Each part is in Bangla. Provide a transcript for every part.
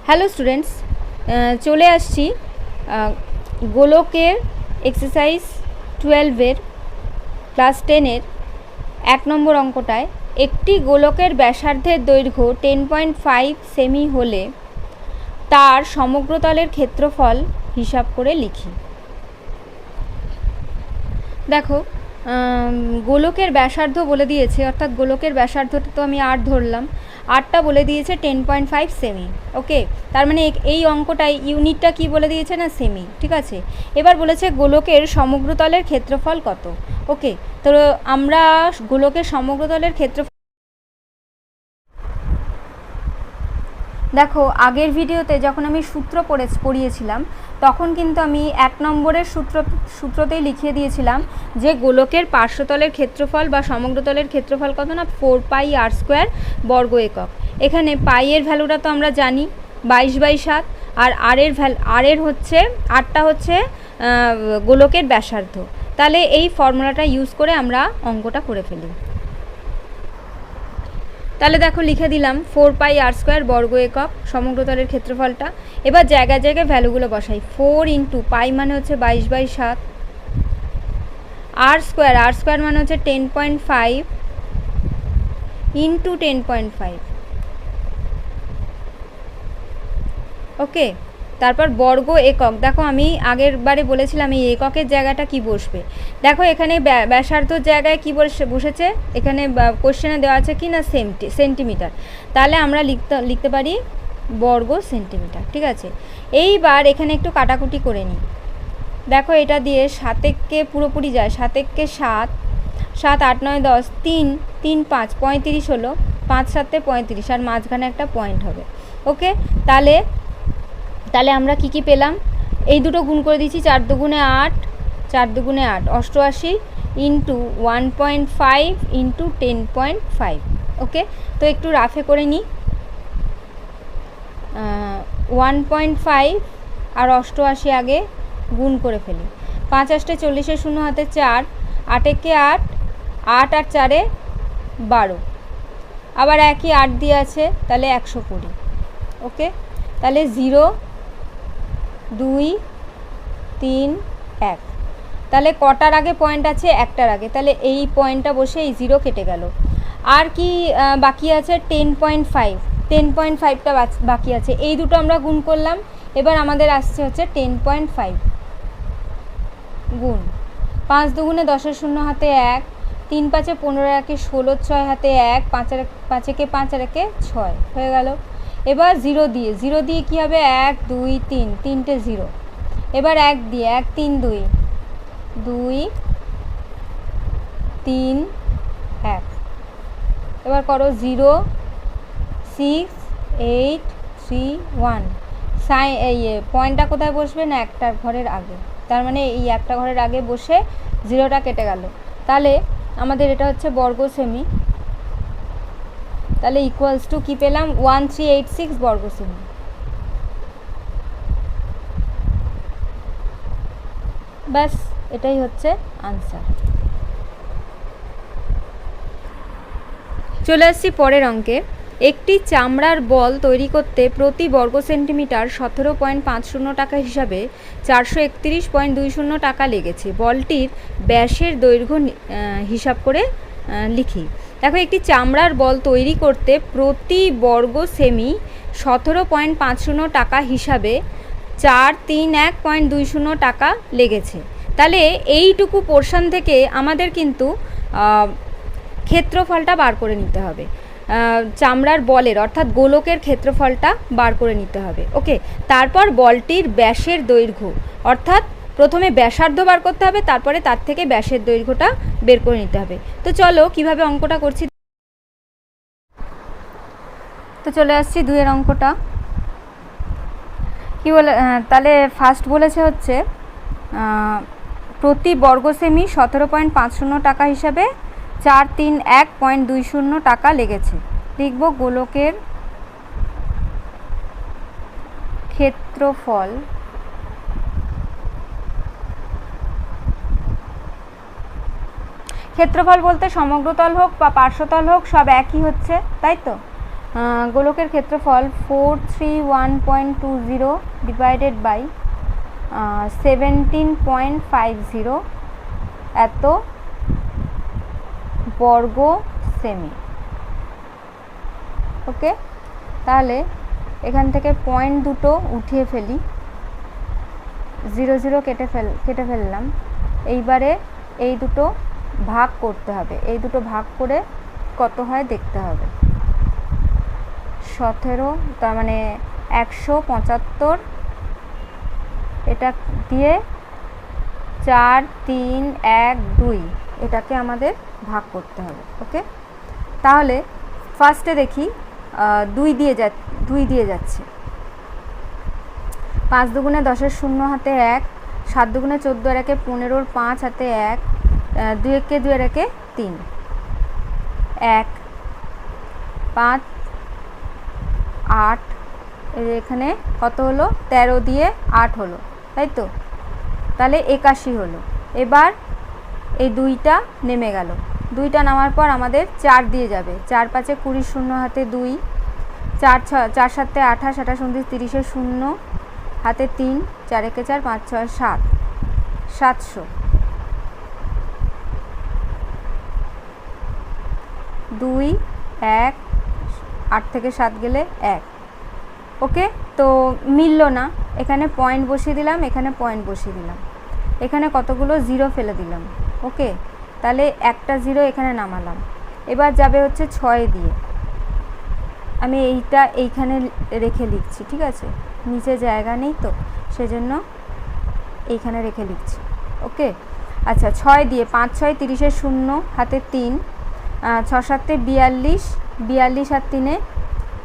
হ্যালো স্টুডেন্টস, চলে আসছি গোলকের এক্সারসাইজ 12-এর ক্লাস 10-এর 1 নম্বর অঙ্কটায়। একটি গোলকের ব্যাসার্ধের দৈর্ঘ্য 10.5 সেমি হলে তার সমগ্রতলের ক্ষেত্রফল হিসাব করে লিখি। দেখো, গোলকের ব্যাসার্ধ বলে দিয়েছে, অর্থাৎ গোলকের ব্যাসার্ধটা তো আমি 8 ধরলাম, 8টা বলে দিয়েছে 10.5 সেমি। ওকে, তার মানে এই অঙ্কটাই ইউনিটটা কি বলে দিয়েছে না, সেমি। ঠিক আছে, এবার বলেছে গোলকের সমগ্রতলের ক্ষেত্রফল কত। ওকে, তো আমরা গোলকের সমগ্রতলের ক্ষেত্রফল, দেখো আগের ভিডিওতে যখন আমি সূত্র পড়িয়েছিলাম তখন কিন্তু আমি 1 নম্বরের সূত্রতেই লিখিয়ে দিয়েছিলাম যে গোলকের পার্শ্বতলের ক্ষেত্রফল বা সমগ্রতলের ক্ষেত্রফল কত না, 4πr² বর্গ একক। এখানে পাইয়ের ভ্যালুটা তো আমরা জানি 22/7, আর আরের হচ্ছে 8টা হচ্ছে গোলকের ব্যাসার্ধ। তাহলে এই ফর্মুলাটা ইউজ করে আমরা অঙ্কটা করে ফেলি। তাহলে দেখো লিখে দিলাম 4πr² বর্গ একক সমগ্রতলের ক্ষেত্রফলটা। এবার জায়গায় জায়গায় ভ্যালুগুলো বসাই। 4 ইন্টু পাই মানে হচ্ছে 22/7, r² মানে হচ্ছে 10.5 ইন্টু 10.5। ওকে, তারপর বর্গ একক। দেখো আমি আগের বারে বলেছিলাম এই এককের জায়গাটা কি বসবে। দেখো এখানে ব্যাসার্ধর জায়গায় কি বসেছে, এখানে কোশ্চেনে দেওয়া আছে কি না সেন্টিমিটার, তাহলে আমরা লিখতে পারি বর্গ সেন্টিমিটার। ঠিক আছে, এইবার এখানে একটু কাটাকুটি করে নিই। দেখো এটা দিয়ে 7 পুরোপুরি যায়, 7 7, 7 8 9 10, 3 3 5 35 হলো, 5 7 35, আর মাঝখানে একটা পয়েন্ট হবে। ওকে, তাহলে আমরা কি পেলাম, এই দুটো গুণ করে দিচ্ছি। 4 দুগুণে 8, 4 দুগুণে 8, 88 ইন্টু 1.5 ইন্টু 10.5। ওকে, তো একটু রাফে করে নিই। 1.5 আর 88 আগে গুণ করে ফেলি। 5 8 40, 0 হাতে 4, 8 একে 8, 8 আর 4 12, আবার একই 8 দিয়ে আছে, তাহলে 120। ওকে, তাহলে 0 2 3 1, তাহলে কটার আগে পয়েন্ট আছে, একটার আগে, তাহলে এই পয়েন্টটা বসে এই 0 কেটে গেল। আর কি বাকি আছে, 10.5টা বাকি আছে, এই দুটো আমরা গুণ করলাম। এবার আমাদের আসছে হচ্ছে 10.5 গুণ 5 দুগুণে 10, 0 হাতে 1, 3 5 15, 1 16, 6 হাতে 1, 5 একে 5 আর 1 6 হয়ে গেল। এবার 0 দিয়ে কী হবে, 1 2 3, 3টে 0। এবার 1 দিয়ে 1 3 2 2 3 1। এবার করো 0 6 8 3 1। এই পয়েন্টটা কোথায় বসবে না, একটার ঘরের আগে, তার মানে এই একটা ঘরের আগে বসে 0টা কেটে গেল। তাহলে আমাদের এটা হচ্ছে বর্গ সেমি। তাহলে ইকুয়ালস টু কী পেলাম, 1386 বর্গ সেমি। ব্যাস, এটাই হচ্ছে আনসার। চলে আসছি পরের অঙ্কে। একটি চামড়ার বল তৈরি করতে প্রতি বর্গ সেন্টিমিটার 17.50 টাকা হিসাবে 431.20 টাকা লেগেছে। বলটির ব্যাসের দৈর্ঘ্য হিসাব করে লিখি। দেখো, একটি চামড়ার বল তৈরি করতে প্রতি বর্গ সেমি 17.50 টাকা হিসাবে 431.20 টাকা লেগেছে। তাহলে এইটুকু পোর্শন থেকে আমাদের কিন্তু ক্ষেত্রফলটা বার করে নিতে হবে, চামড়ার বলের অর্থাৎ গোলকের ক্ষেত্রফলটা বার করে নিতে হবে। ওকে, তারপর বলটির ব্যাসের দৈর্ঘ্য, অর্থাৎ প্রথমে ব্যাসার্ধ বার করতে হবে, তারপরে তার থেকে ব্যাসের দৈর্ঘ্যটা বের করে নিতে হবে। তো চলো কিভাবে অঙ্কটা করছি। তো চলে আসছি 2-এর অঙ্কটা। কি বলে, তাহলে ফার্স্ট বলেছে হচ্ছে প্রতি বর্গ সেমি 17.50 টাকা হিসাবে 431.20 টাকা লেগেছে। লিখব গোলকের ক্ষেত্রফল বলতে সমগ্রতল হোক বা পার্শ্বতল হোক সব একই হচ্ছে, তাই তো। গোলকের ক্ষেত্রফল 431.20 ডিভাইডেড বাই 17.50 এত বর্গ সেমি। ওকে, তাহলে এখান থেকে পয়েন্ট দুটো উঠিয়ে ফেলি, 0 0 কেটে ফেললাম। এইবারে এই দুটো ভাগ করতে হবে, এই দুটো ভাগ করে কত হয় দেখতে হবে। 17, তার মানে 175, এটা দিয়ে 4 3 1 2 এটাকে আমাদের ভাগ করতে হবে। ওকে, তাহলে ফার্স্টে দেখি 2 দিয়ে যাচ্ছে। 5 দুগুণে 10-এর 0 হাতে 1, 7 দুগুণে 14 আর 1-এ 15-র 5 হাতে 1, 2 1-কে 2 আর 1-এ 3, 1 5 8, এখানে কত হলো, 13 দিয়ে 8 হলো, তাই তো? তাহলে 81 হলো। এবার এই 2টা নেমে গেল, 2টা নামার পর আমাদের 4 দিয়ে যাবে। 4 5-এ 20, 0 হাতে 2, 4 4 7-এ 28, 28 29 30-এর 0 হাতে 3, 4 1-এ 4, 5 6 7, 700। 2 1, 8 থেকে 7 গেলে 1। ওকে, তো মিলল না, এখানে পয়েন্ট বসিয়ে দিলাম, এখানে পয়েন্ট বসিয়ে দিলাম, এখানে কতগুলো 0 ফেলে দিলাম। ওকে, তাহলে একটা 0 এখানে নামালাম। এবার যাবে হচ্ছে 6 দিয়ে, আমি এইখানে রেখে লিখছি, ঠিক আছে? নিচে জায়গা নেই তো, সেজন্য এইখানে রেখে লিখছি। ওকে, আচ্ছা, 6 দিয়ে 5 6 30-এর 0 হাতে 3, 6 7-এ 42, 42 আর 3-এ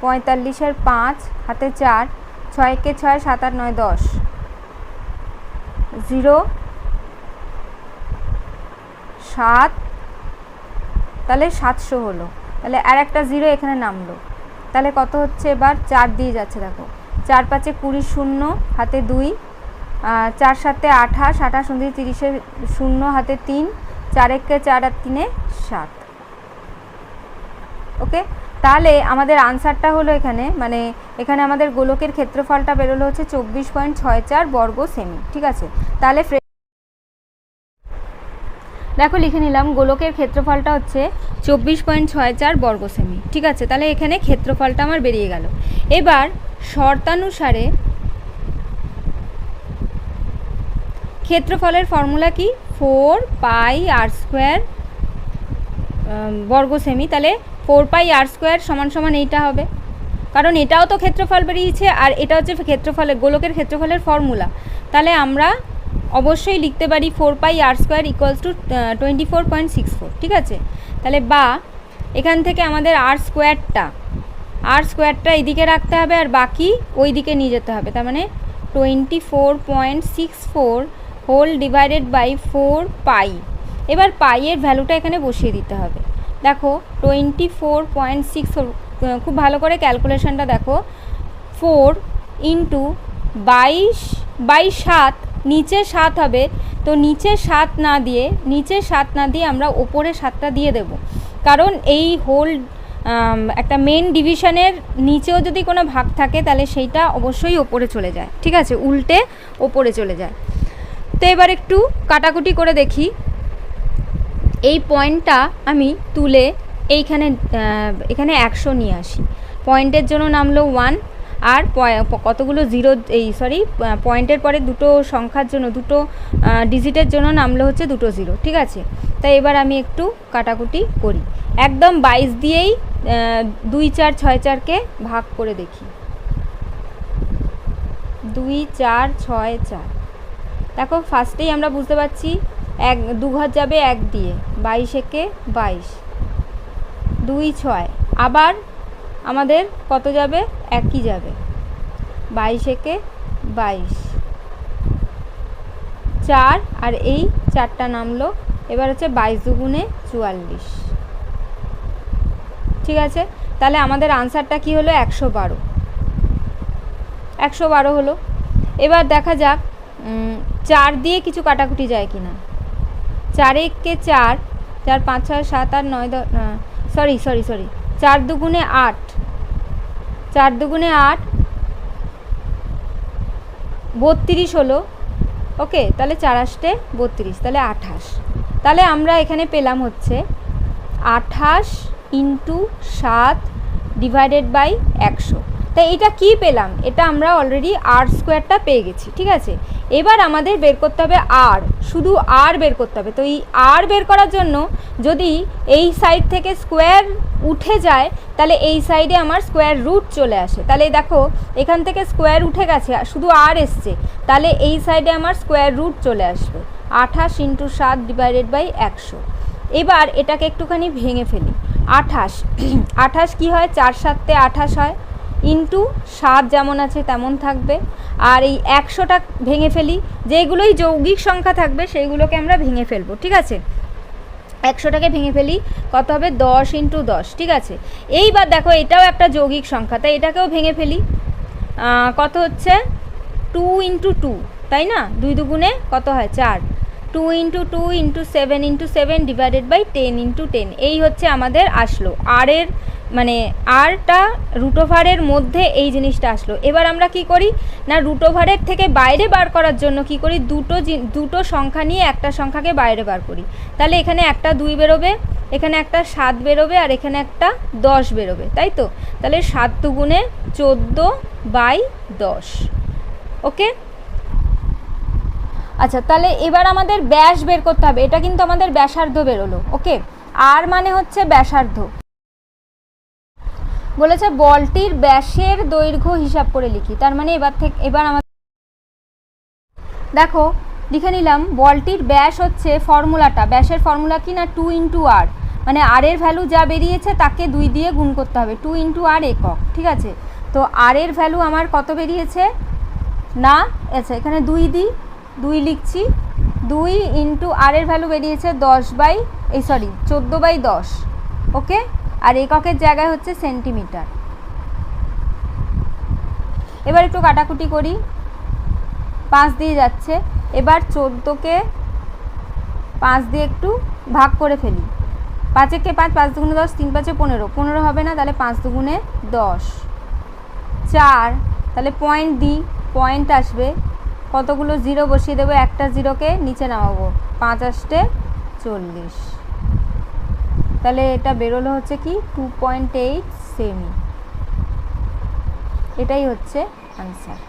45-এর 5 হাতে 4, 6 1-কে 6, 7 8 9 10, 0 7, তাহলে 700 হলো। তাহলে আর একটা 0 এখানে নামলো, তাহলে কত হচ্ছে? এবার 4 দিয়ে যাচ্ছে, দেখো 4 5-এ 20, 0 হাতে 2, 4 7-এ 28, 28 29 30-এর 0 হাতে 3, 4 1-কে 4 আর 3-এ 7। ওকে, তাহলে আমাদের আনসারটা হলো এখানে, মানে এখানে আমাদের গোলকের ক্ষেত্রফলটা বেরোলো হচ্ছে 24.64 বর্গ সেমি। ঠিক আছে, তাহলে দেখো লিখে নিলাম, গোলকের ক্ষেত্রফলটা হচ্ছে 24.64 বর্গ সেমি। ঠিক আছে, তাহলে এখানে ক্ষেত্রফলটা আমার বেরিয়ে গেল। এবার শর্তানুসারে ক্ষেত্রফলের ফর্মুলা কি? 4πr² বর্গ সেমি। তাহলে 4πr² সমান সমান এইটা হবে, কারণ এটাও তো ক্ষেত্রফল বেরিয়েছে আর এটা হচ্ছে ক্ষেত্রফলের, গোলকের ক্ষেত্রফলের ফর্মুলা। তাহলে আমরা অবশ্যই লিখতে পারি 4πr² = 24.64। ঠিক আছে, তাহলে বা এখান থেকে আমাদের আর স্কোয়ারটা এইদিকে রাখতে হবে আর বাকি ওই দিকে নিয়ে যেতে হবে। তার মানে 24.64 হোল ডিভাইডেড বাই 4π। এবার পাইয়ের ভ্যালুটা এখানে বসিয়ে দিতে হবে। দেখো 24.64, খুব ভালো করে ক্যালকুলেশনটা দেখো, 4 × 22/7, নিচে 7 হবে, তো নিচে 7 না দিয়ে আমরা ওপরে 7টা দিয়ে দেব, কারণ এই হোল একটা মেন ডিভিশনের নিচেও যদি কোনো ভাগ থাকে তাহলে সেইটা অবশ্যই ওপরে চলে যায়। ঠিক আছে, উল্টে ওপরে চলে যায়। তো এবার একটু কাটাকুটি করে দেখি, এই পয়েন্টটা আমি তুলে এখানে 100 নিয়ে আসি, পয়েন্টের জন্য নামলো 1, আর কতগুলো পয়েন্টের পরে দুটো সংখ্যার জন্য, দুটো ডিজিটের জন্য নামলো হচ্ছে 2 0। ঠিক আছে, তাই এবার আমি একটু কাটাকুটি করি, একদম 22 দিয়েই 2 4 6 4-কে ভাগ করে দেখি। 2 4 6 4, দেখো ফার্স্টেই আমরা বুঝতে পারছি 2 ঘর যাবে 1 দিয়ে, 22 একে 22, 2 6, আবার আমাদের কত যাবে? 1ই যাবে, 22 একে 22, 4 আর এই 4টা নামলো। এবার হচ্ছে 22 দুগুণে 44। ঠিক আছে, তাহলে আমাদের আনসারটা কি হলো? 112 হলো। এবার দেখা যাক 4 দিয়ে কিছু কাটাকুটি যায় কি না। 4 1-কে 4, 4 5 6 7 8 9 10, সরি 4 দুগুণে 8, 4 দুগুণে 8, 32 হলো। ওকে, তাহলে 4 আষ্টে 32, তাহলে 28। তাহলে আমরা এখানে পেলাম হচ্ছে 28 ইন্টু 7 ডিভাইডেড বাই 100। তাই এটা কি পেলাম, এটা আমরা অলরেডি আর স্কোয়ারটা পেয়ে গেছি, ঠিক আছে। এবার আমাদের বের করতে হবে আর, শুধু আর বের করতে হবে। তো এই আর বের করার জন্য যদি এই সাইড থেকে স্কোয়ার উঠে যায় তাহলে এই সাইডে আমার স্কোয়ার রুট চলে আসে। তাহলে দেখো এখান থেকে স্কোয়ার উঠে গেছে, শুধু আর এসছে, তাহলে এই সাইডে আমার স্কোয়ার রুট চলে আসবে। 28 ইন্টু 7 ডিভাইডেড বাই 100। এবার এটাকে একটুখানি ভেঙে ফেলি। 28 কি হয়, 4 7 28 হয়, ইন্টু 7 যেমন আছে তেমন থাকবে। আর এই 100টা ভেঙে ফেলি, যেগুলোই যৌগিক সংখ্যা থাকবে সেইগুলোকে আমরা ভেঙে ফেলবো, ঠিক আছে। 100টাকে ভেঙে ফেলি, কত হবে 10 ইন্টু 10, ঠিক আছে। এইবার দেখো এটাও একটা যৌগিক সংখ্যা, তাই এটাকেও ভেঙে ফেলি। কত হচ্ছে 2 ইন্টু 2, তাই না, 2 দুগুণে কত হয় 4, 2 into 2 into 7 into 7 divided by 10 into 10। এই হচ্ছে আমাদের আসলো আর এর মানে আরটা রুট ওভারের মধ্যে এই জিনিসটা আসলো। এবার আমরা কি করি না, রুট ওভারের থেকে বাইরে বার করার জন্য কি করি, দুটো সংখ্যা নিয়ে একটা সংখ্যাকে বাইরে বার করি। তাহলে এখানে একটা 2 বেরোবে, এখানে একটা 7 বেরোবে, আর এখানে একটা 10 বেরোবে, তাই তো। তাহলে 7 দুগুণে 14 বাই 10। ওকে, আচ্ছা, তাহলে এবার আমাদের ব্যাস বের করতে হবে। এটা কিন্তু আমাদের ব্যাসার্ধ বেরোলো। ওকে, আর মানে হচ্ছে ব্যাসার্ধ। বলেছে বলটির ব্যাসের দৈর্ঘ্য হিসাব করে লিখি। তার মানে এবার আমাদের দেখো লিখে নিলাম, বলটির ব্যাস হচ্ছে ফর্মুলাটা, ব্যাসের ফর্মুলা কি না 2 ইন্টু আর, মানে আর এর ভ্যালু যা বেরিয়েছে তাকে 2 দিয়ে গুণ করতে হবে, 2 ইন্টু আর একক, ঠিক আছে। তো আর এর ভ্যালু আমার কত বেরিয়েছে না, আচ্ছা এখানে 2 লিখছি, 2 ইন্টু আর এর ভ্যালু বেরিয়েছে 14 বাই 10। ওকে, আর এককের জায়গায় হচ্ছে সেন্টিমিটার। এবার একটু কাটাকুটি করি, 5 দিয়ে যাচ্ছে। এবার 14কে 5 দিয়ে একটু ভাগ করে ফেলি, 5 একে 5, 5 দুগুণে 10, 3 5 15, 15 হবে না, তাহলে 5 দুগুণে 10, 4, তাহলে পয়েন্ট দিই, পয়েন্ট আসবে, কতগুলো 0 বসিয়ে দেবো, একটা 0কে নিচে নামাবো, 5 আষ্টে 40। তাহলে এটা বেরোলো হচ্ছে কি 2.8 সেমি। এটাই হচ্ছে আনসার।